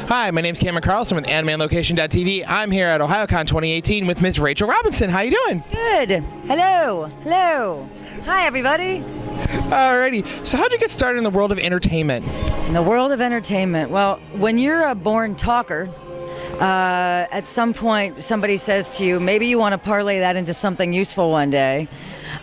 Hi, my name's Cameron Carlson with AnimeOnLocation.tv. I'm here at Ohayocon 2018 with Miss Rachel Robinson. How you doing? Good. Hello. Hello. Hi, everybody. Alrighty. So how'd you get started in the world of entertainment? In the world of entertainment, well, when you're a born talker, at some point somebody says to you, maybe you want to parlay that into something useful one day.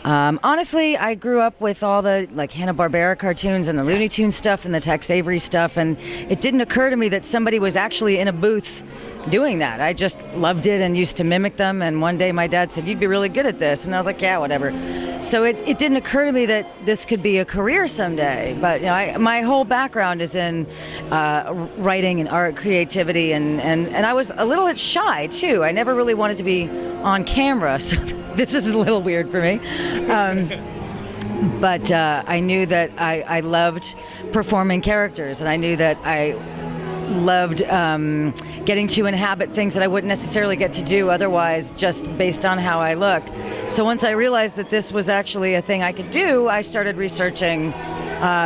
Honestly, I grew up with all the Hanna-Barbera cartoons and the Looney Tunes stuff and the Tex Avery stuff, and it didn't occur to me that somebody was actually in a booth doing that. I just loved it and used to mimic them, and one day my dad said, "You'd be really good at this," and I was like, "Yeah, whatever." So it didn't occur to me that this could be a career someday, but my whole background is in writing and art, creativity, and I was a little bit shy too. I never really wanted to be on camera, so this is a little weird for me. But I knew that I loved performing characters, and I knew that I loved getting to inhabit things that I wouldn't necessarily get to do otherwise, just based on how I look. So once I realized that this was actually a thing I could do, I started researching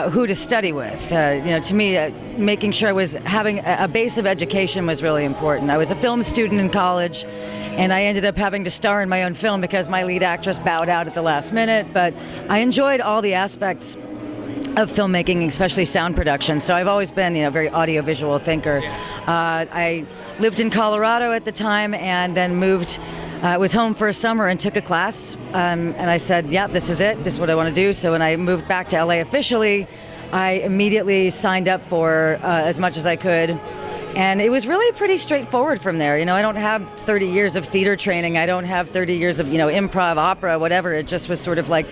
who to study with. To me, making sure I was having a base of education was really important. I was a film student in college, and I ended up having to star in my own film because my lead actress bowed out at the last minute, but I enjoyed all the aspects of filmmaking, especially sound production. So I've always been, a very audiovisual thinker. I lived in Colorado at the time, and then moved. Was home for a summer and took a class, and I said, "Yeah, this is it. This is what I want to do." So when I moved back to LA officially, I immediately signed up for as much as I could. And it was really pretty straightforward from there. I don't have 30 years of theater training. I don't have 30 years of, improv, opera, whatever. It just was sort of like,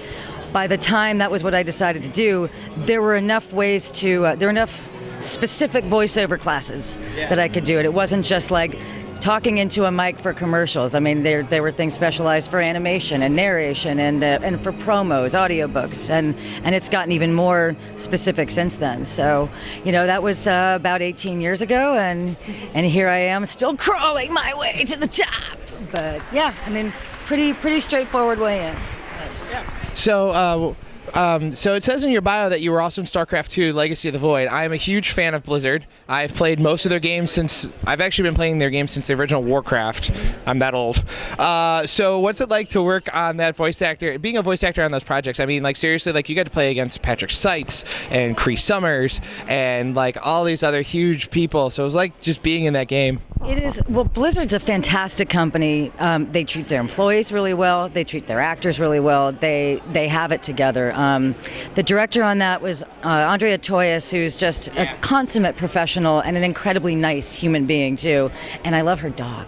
by the time that was what I decided to do, there were enough ways to, there were enough specific voiceover classes that I could do it. It wasn't just like talking into a mic for commercials. I mean, there were things specialized for animation and narration and for promos, audiobooks, and it's gotten even more specific since then. So, that was about 18 years ago, and here I am, still crawling my way to the top. But yeah, I mean, pretty straightforward way in. So it says in your bio that you were also in StarCraft 2: Legacy of the Void. I am a huge fan of Blizzard. I've played most of their games I've actually been playing their games since the original Warcraft. I'm that old. So what's it like to work on that being a voice actor on those projects? I mean, seriously, you got to play against Patrick Seitz and Cree Summers and all these other huge people. So it was like just being in that game. It is. Well, Blizzard's a fantastic company. They treat their employees really well. They treat their actors really well. They have it together. The director on that was Andrea Toyas, who's just a consummate professional and an incredibly nice human being too. And I love her dog.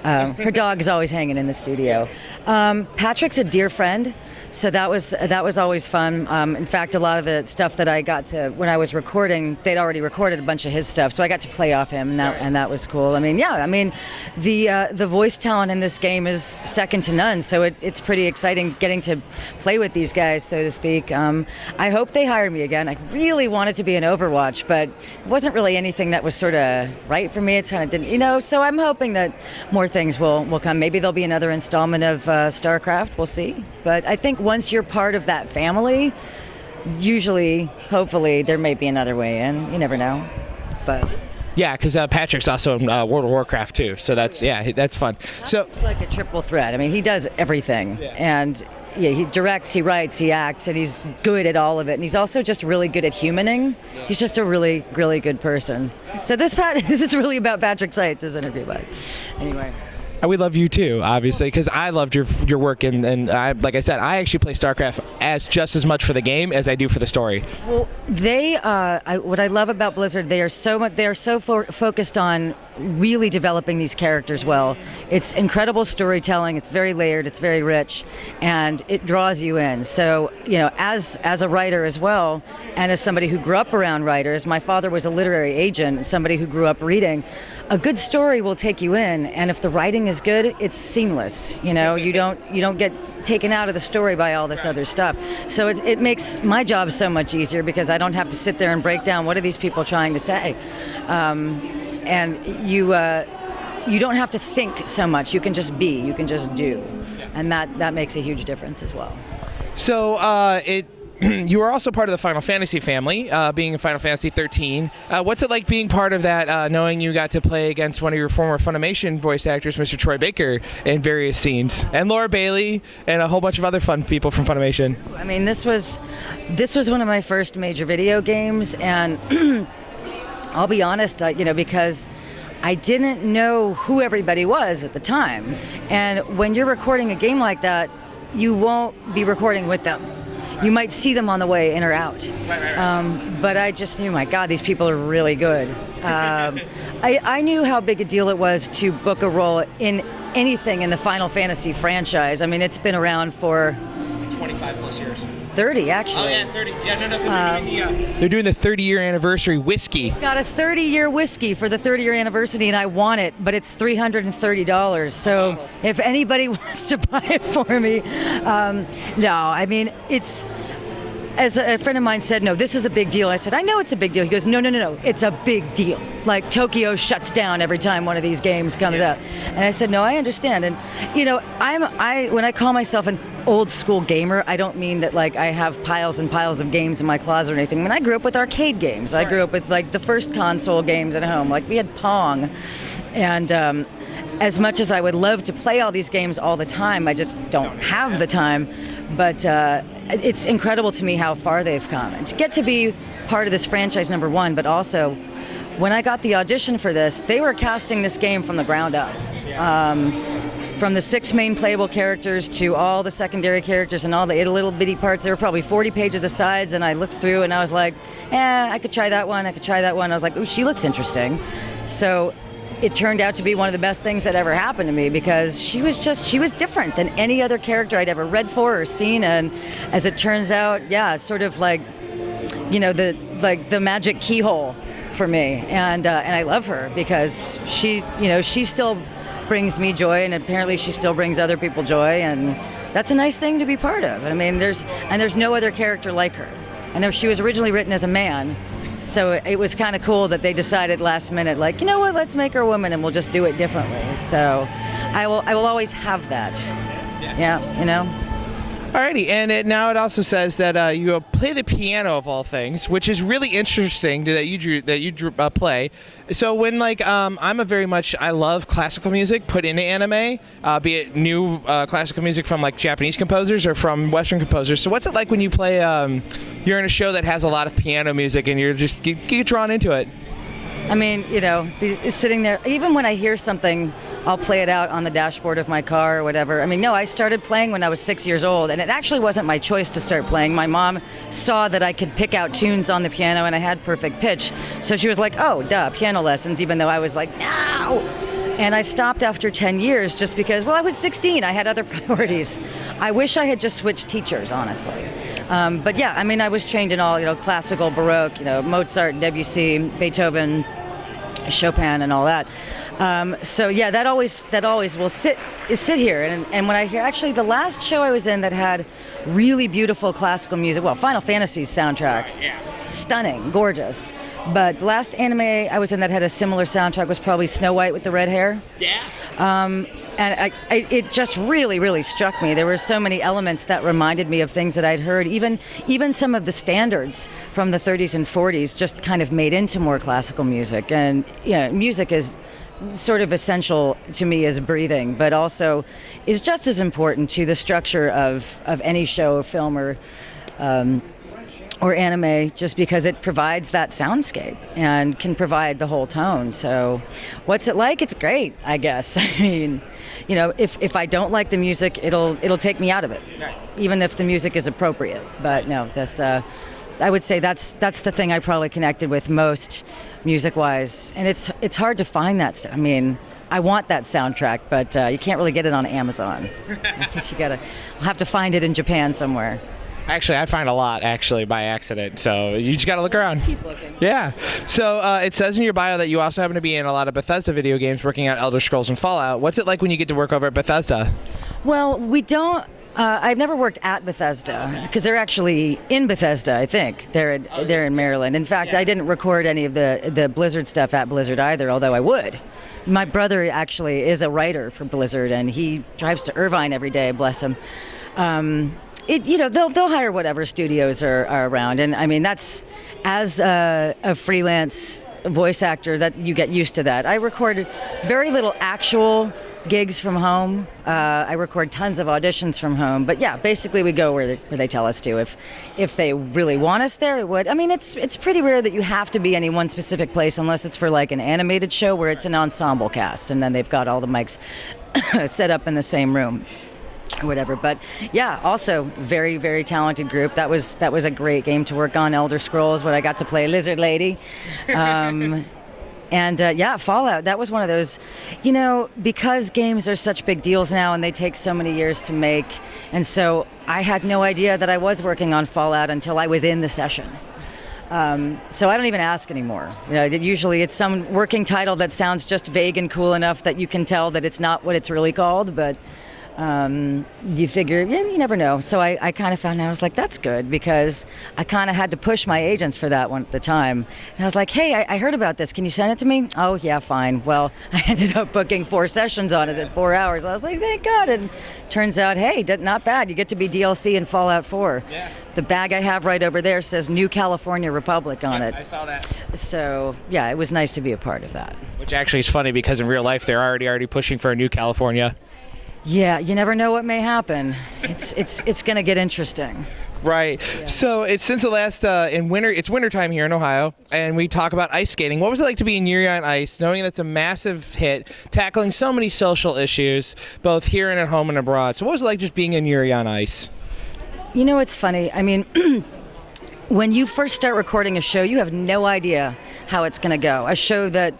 Her dog is always hanging in the studio. Patrick's a dear friend. So that was always fun. In fact, a lot of the stuff that I got to when I was recording, they'd already recorded a bunch of his stuff, so I got to play off him, and that was cool. I mean, the voice talent in this game is second to none. So it's pretty exciting getting to play with these guys, so to speak. I hope they hire me again. I really wanted to be in Overwatch, but it wasn't really anything that was sort of right for me. It kind of didn't, So I'm hoping that more things will come. Maybe there'll be another installment of StarCraft. We'll see. But I think once you're part of that family, usually, hopefully, there may be another way in. You never know. But yeah, because Patrick's also in World of Warcraft too, so that's fun. So it's like a triple threat. I mean, he does everything, and he directs, he writes, he acts, and he's good at all of it. And he's also just really good at humaning. He's just a really, really good person. So this is really about Patrick Seitz, isn't it, everybody? Anyway. We love you too, obviously, because I loved your work, and I, like I said, I actually play StarCraft just as much for the game as I do for the story. Well, what I love about Blizzard, they are so focused on really developing these characters well. It's incredible storytelling. It's very layered. It's very rich, and it draws you in. So, as a writer as well, and as somebody who grew up around writers, my father was a literary agent, somebody who grew up reading. A good story will take you in, and if the writing is good, it's seamless. You don't get taken out of the story by all this other stuff. So it makes my job so much easier because I don't have to sit there and break down what are these people trying to say, and you don't have to think so much. You can just be, you can just do, and that makes a huge difference as well. So you are also part of the Final Fantasy family, being in Final Fantasy 13. What's it like being part of that, knowing you got to play against one of your former Funimation voice actors, Mr. Troy Baker, in various scenes, and Laura Bailey, and a whole bunch of other fun people from Funimation? I mean, this was one of my first major video games, and I'll be honest, because I didn't know who everybody was at the time. And when you're recording a game like that, you won't be recording with them. You might see them on the way in or out. Right. But I just knew, my God, these people are really good. I knew how big a deal it was to book a role in anything in the Final Fantasy franchise. I mean, it's been around for 25 plus years. 30, actually. Oh, yeah, 30. Yeah, no, because they're doing the 30-year anniversary whiskey. Got a 30-year whiskey for the 30-year anniversary, and I want it, but it's $330. So if anybody wants to buy it for me, no. I mean, it's, as a friend of mine said, no, this is a big deal. I said, I know it's a big deal. He goes, no, it's a big deal. Like Tokyo shuts down every time one of these games comes out. And I said, no, I understand. And when I call myself an old school gamer, I don't mean that like I have piles and piles of games in my closet or anything. I mean, I grew up with arcade games. I grew up with like the first console games at home. Like we had Pong, and as much as I would love to play all these games all the time, I just don't have the time. But it's incredible to me how far they've come. And to get to be part of this franchise, number one, but also when I got the audition for this, they were casting this game from the ground up. From the 6 main playable characters to all the secondary characters and all the little bitty parts. There were probably 40 pages of sides, and I looked through and I was like, I could try that one, I was like, ooh, she looks interesting. So it turned out to be one of the best things that ever happened to me, because she was different than any other character I'd ever read for or seen. And as it turns out, it's sort of like, the magic keyhole for me. And I love her because she still brings me joy, and apparently she still brings other people joy, and that's a nice thing to be part of. I mean, there's no other character like her. I know she was originally written as a man, so it was kind of cool that they decided last minute, like, you know what, let's make her a woman and we'll just do it differently. So I will always have that. Yeah. Alrighty, and now it also says that you play the piano of all things, which is really interesting that you play. So when I love classical music put into anime, be it new classical music from like Japanese composers or from Western composers. So what's it like when you play? You're in a show that has a lot of piano music, and you get drawn into it. I mean, sitting there, even when I hear something, I'll play it out on the dashboard of my car or whatever. I mean, no, I started playing when I was 6 years old, and it actually wasn't my choice to start playing. My mom saw that I could pick out tunes on the piano and I had perfect pitch. So she was like, oh, duh, piano lessons, even though I was like, no! And I stopped after 10 years just because, I was 16. I had other priorities. I wish I had just switched teachers, honestly. But yeah, I mean, I was trained in all, classical, Baroque, Mozart, Debussy, Beethoven, Chopin, and all that. So yeah, that always will sit here. And when I hear, actually, the last show I was in that had really beautiful classical music, Final Fantasy's soundtrack, stunning, gorgeous. But the last anime I was in that had a similar soundtrack was probably Snow White with the red hair. Yeah. And it just really, really struck me. There were so many elements that reminded me of things that I'd heard. Even some of the standards from the 30s and 40s just kind of made into more classical music. And music is sort of essential to me as breathing, but also is just as important to the structure of any show or film or anime, just because it provides that soundscape and can provide the whole tone. So what's it like? It's great, I guess. I mean, if I don't like the music, it'll take me out of it, even if the music is appropriate. But no, I would say that's the thing I probably connected with most music-wise. And it's hard to find that stuff. I mean, I want that soundtrack, but you can't really get it on Amazon. I guess I'll have to find it in Japan somewhere. Actually, I find a lot, by accident. So you just got to look around. Just keep looking. Yeah. So it says in your bio that you also happen to be in a lot of Bethesda video games, working on Elder Scrolls and Fallout. What's it like when you get to work over at Bethesda? Well, we don't. I've never worked at Bethesda, because they're actually in Bethesda, I think. They're in Maryland. In fact, I didn't record any of the Blizzard stuff at Blizzard either, although I would. My brother actually is a writer for Blizzard, and he drives to Irvine every day, bless him. they'll hire whatever studios are around, and I mean that's as a freelance voice actor that you get used to that. I record very little actual gigs from home. I record tons of auditions from home, but yeah, basically we go where they tell us to. If they really want us there, we would. I mean, it's pretty rare that you have to be any one specific place unless it's for like an animated show where it's an ensemble cast and then they've got all the mics set up in the same room or whatever. But yeah, also very, very talented group. That was a great game to work on. Elder Scrolls, what I got to play Lizard Lady. And Fallout, that was one of those, because games are such big deals now and they take so many years to make. And so I had no idea that I was working on Fallout until I was in the session. So I don't even ask anymore. Usually it's some working title that sounds just vague and cool enough that you can tell that it's not what it's really called, but you figure, you never know. So I kind of found out, I was like, that's good, because I kind of had to push my agents for that one at the time. And I was like, hey, I heard about this. Can you send it to me? Oh, yeah, fine. Well, I ended up booking 4 sessions on it at 4 hours. I was like, thank God. And turns out, hey, not bad. You get to be DLC in Fallout 4. Yeah. The bag I have right over there says New California Republic on it. I saw that. So, yeah, it was nice to be a part of that. Which actually is funny because in real life, they're already pushing for a New California. Yeah, you never know what may happen. It's going to get interesting. Right. Yeah. So it's since the last in winter. It's wintertime here in Ohio, and we talk about ice skating. What was it like to be in Yuri on Ice, knowing that's a massive hit, tackling so many social issues, both here and at home and abroad? So what was it like just being in Yuri on Ice? It's funny. I mean, when you first start recording a show, you have no idea how it's going to go. A show that,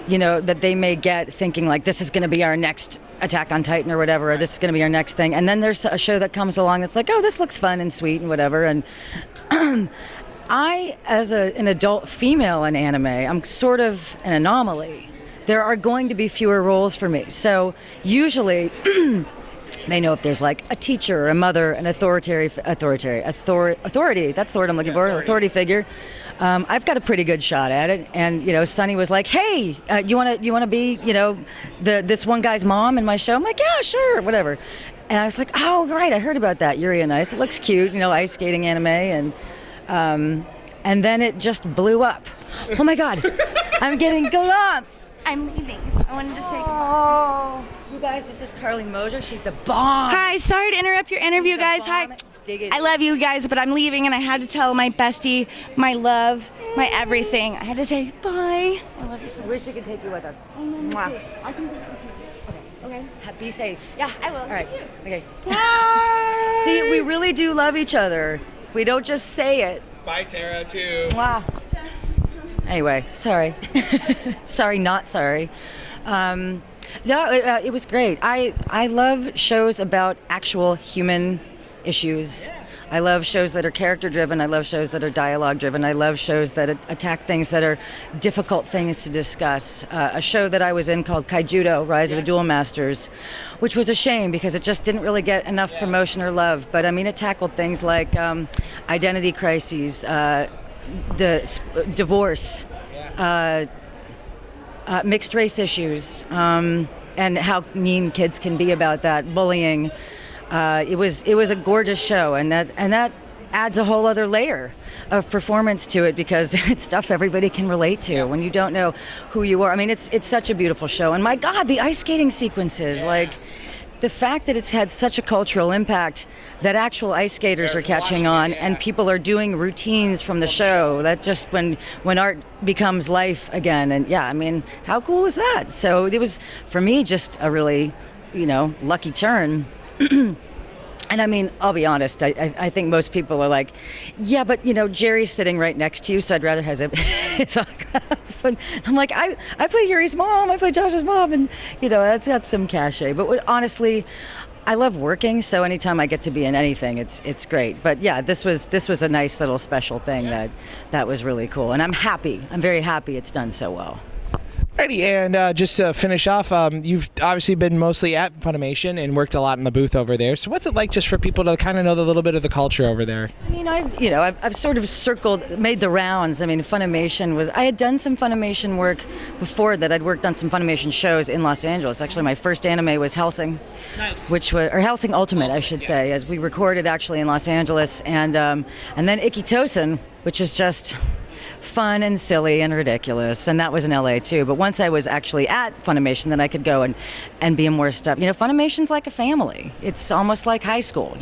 that they may get thinking like, this is going to be our next Attack on Titan or whatever, or this is going to be our next thing. And then there's a show that comes along that's like, oh, this looks fun and sweet and whatever. And I, as an adult female in anime, I'm sort of an anomaly. There are going to be fewer roles for me. So usually they know if there's like a teacher, a mother, an authority, that's the word I'm looking for, authority figure. I've got a pretty good shot at it, and Sunny was like, "Hey, you want to be, this one guy's mom in my show?" I'm like, "Yeah, sure, whatever." And I was like, "Oh, right, I heard about that. Yuri on Ice. It looks cute, ice skating anime." And then it just blew up. Oh my God, I'm getting glumps. I'm leaving, so I wanted to say goodbye. Oh, you guys, this is Carly Moser. She's the bomb. Hi, sorry to interrupt your interview, guys. Hi. I love you guys, but I'm leaving, and I had to tell my bestie, my love, my everything. I had to say bye. I love you so much. I wish you could take you with us. Mwah. I can Okay. Be safe. Yeah, I will. All right. Okay. Bye. See, we really do love each other. We don't just say it. Bye, Tara, too. Wow. Anyway, sorry. Sorry, not sorry. It was great. I love shows about actual human issues. Yeah. I love shows that are character driven. I love shows that are dialogue driven. I love shows that attack things that are difficult things to discuss. A show that I was in called Kaijudo, Rise of the Duel Masters, which was a shame because it just didn't really get enough promotion or love. But I mean, it tackled things like identity crises, divorce, mixed race issues, and how mean kids can be about that, bullying. It was a gorgeous show, and that adds a whole other layer of performance to it because it's stuff everybody can relate to when you don't know who you are. I mean, it's such a beautiful show, and my God, the ice skating sequences, like the fact that it's had such a cultural impact that actual ice skaters are catching on, and people are doing routines from the show. That just when art becomes life again, and I mean, how cool is that? So it was for me just a really, lucky turn. And I mean, I'll be honest, I think most people are like, yeah, but Jerry's sitting right next to you, so I'd rather have his autograph. And I'm like, I play Yuri's mom, I play Josh's mom, and that's got some cachet. But honestly, I love working, so anytime I get to be in anything, it's great. But yeah, this was a nice little special thing that was really cool, and I'm happy. I'm very happy it's done so well. Alrighty, and just to finish off, you've obviously been mostly at Funimation and worked a lot in the booth over there. So what's it like just for people to kind of know a little bit of the culture over there? I mean, I've sort of made the rounds. I mean, I had done some Funimation work before that. I'd worked on some Funimation shows in Los Angeles. Actually, my first anime was Hellsing, or Hellsing Ultimate, I should say, as we recorded actually in Los Angeles, and then Ikitosen, which is just fun and silly and ridiculous, and that was in LA too. But once I was actually at Funimation, then I could go and be in more stuff. Funimation's like a family. It's almost like high school.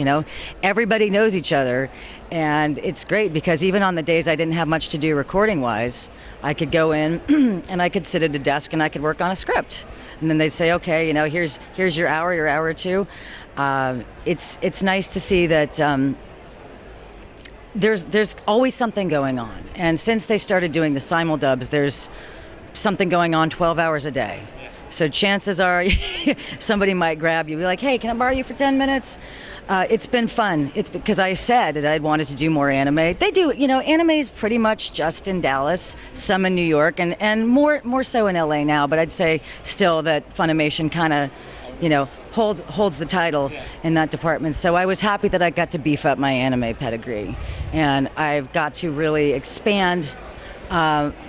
Everybody knows each other, and it's great because even on the days I didn't have much to do recording wise, I could go in and I could sit at a desk and I could work on a script, and then they'd say, okay, here's your hour or two. It's nice to see that. There's always something going on, and since they started doing the simuldubs, there's something going on 12 hours a day. So chances are somebody might grab you, be like, hey, can I borrow you for 10 minutes? It's been fun. It's because I said that I'd wanted to do more anime. They do, anime is pretty much just in Dallas, some in New York, and more so in LA now, but I'd say still that Funimation kind of, holds the title in that department. So I was happy that I got to beef up my anime pedigree, and I've got to really expand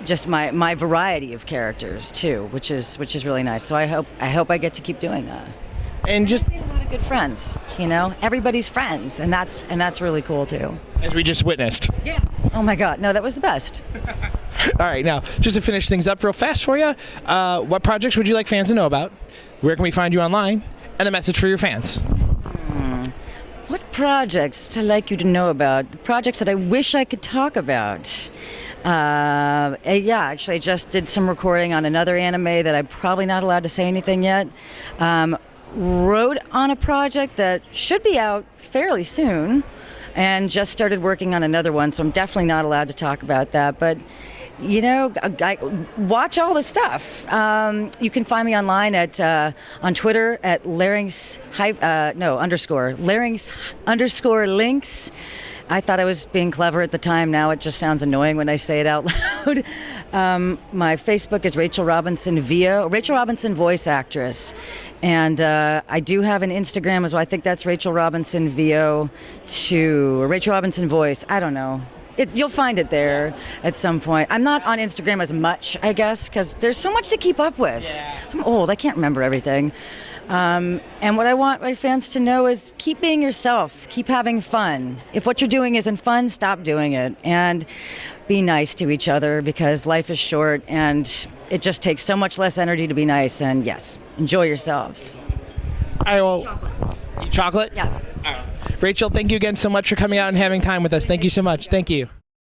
just my variety of characters too, which is really nice. So I hope I get to keep doing that. And just made a lot of good friends. Everybody's friends, and that's really cool too. As we just witnessed. Yeah. Oh my God, no, that was the best. All right, now just to finish things up real fast for you, what projects would you like fans to know about? Where can we find you online? And a message for your fans. What projects would I like you to know about? The projects that I wish I could talk about. Actually, I just did some recording on another anime that I'm probably not allowed to say anything yet. Wrote on a project that should be out fairly soon, and just started working on another one, so I'm definitely not allowed to talk about that. But I watch all the stuff. You can find me online on Twitter at larynx_links. I thought I was being clever at the time. Now it just sounds annoying when I say it out loud. My Facebook is Rachel Robinson voice actress. And I do have an Instagram as well. I think that's Rachel Robinson VO 2, or Rachel Robinson voice. I don't know. You'll find it there at some point. I'm not on Instagram as much, I guess, because there's so much to keep up with. Yeah. I'm old. I can't remember everything. And what I want my fans to know is keep being yourself. Keep having fun. If what you're doing isn't fun, stop doing it. And be nice to each other, because life is short and it just takes so much less energy to be nice. And yes, enjoy yourselves. Chocolate? Yeah. Rachel, thank you again so much for coming out and having time with us. Thank you so much. Thank you.